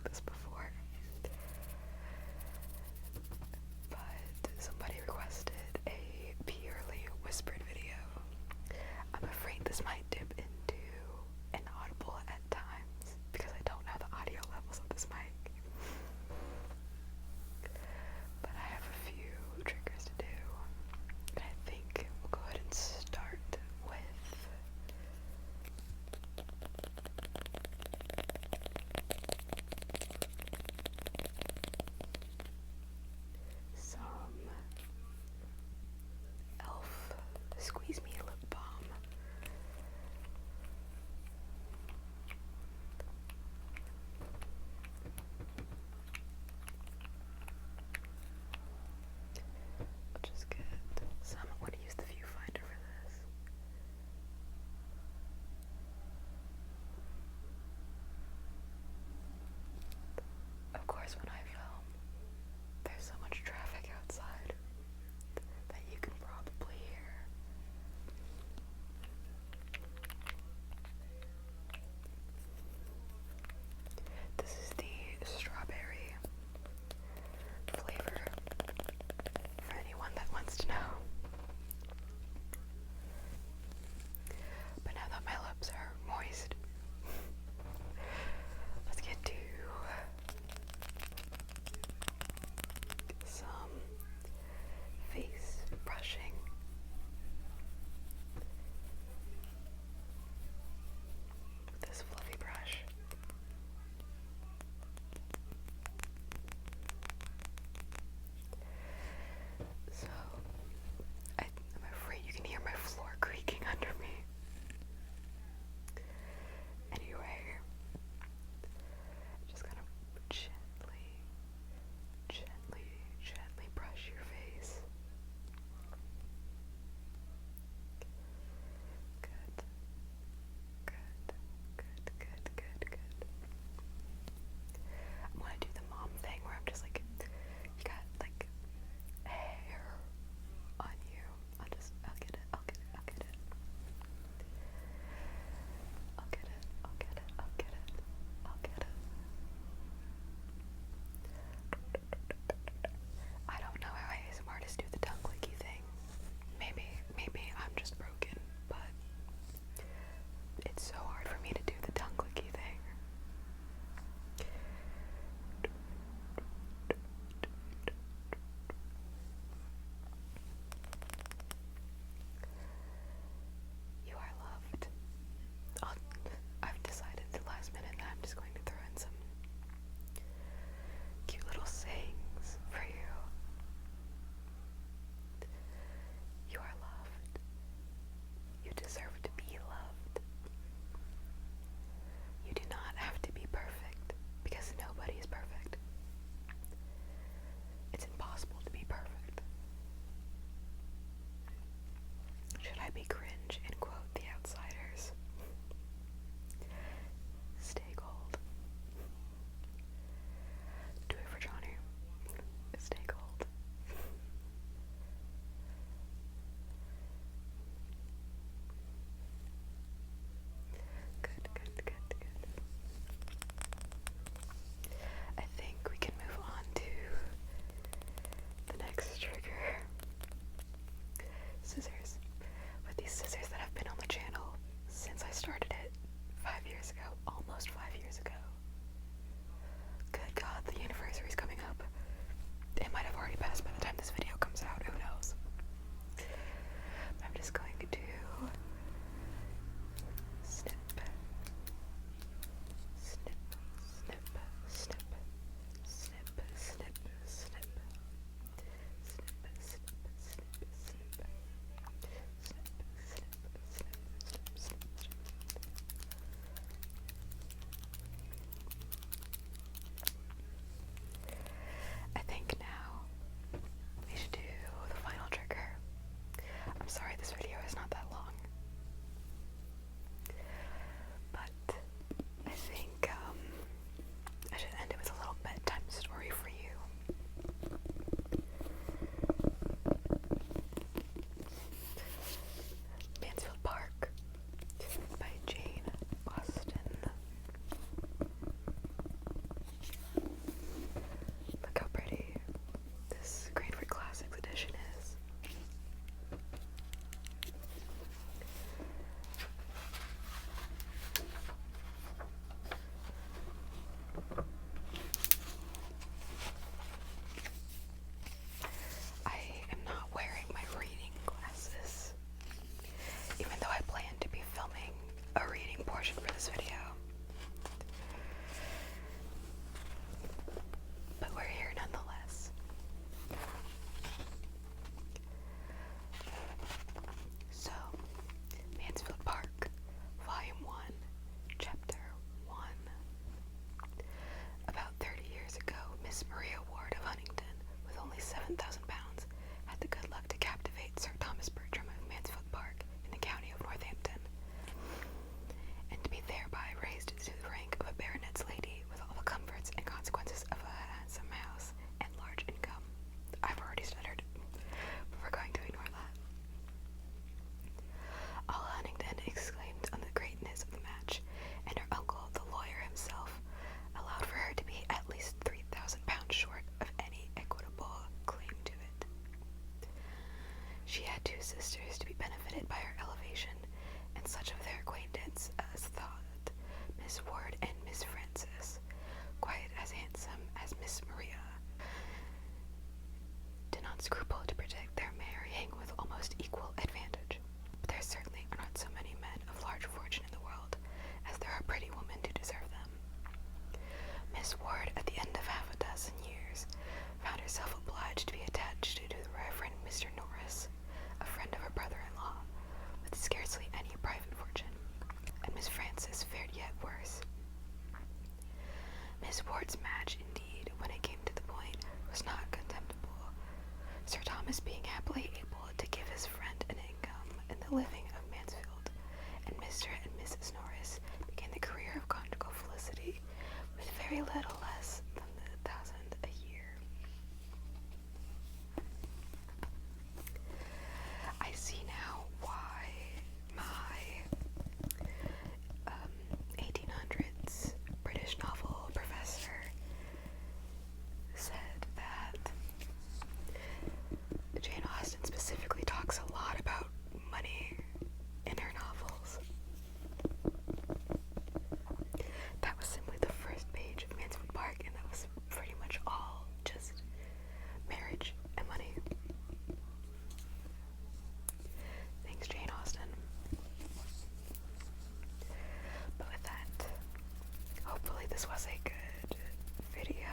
this before. But somebody requested a purely whispered video. I'm afraid this might dip into inaudible at times because I don't know the audio levels of this mic. But I have a few triggers to do, and I think we'll go ahead and start with sports match, indeed, when it came to the point, was not contemptible. Sir Thomas being happily able to give his friend an income in the living of Mansfield, and Mr. and Mrs. Norris began the career of conjugal felicity with very little less than £1,000 a year. I see now why my 1800s British novel professor said that Jane Austen specifically talks a lot about money in her novels. That was simply the first page of Mansfield Park, and that was pretty much all just marriage and money. Thanks, Jane Austen. But with that, hopefully this was a good video.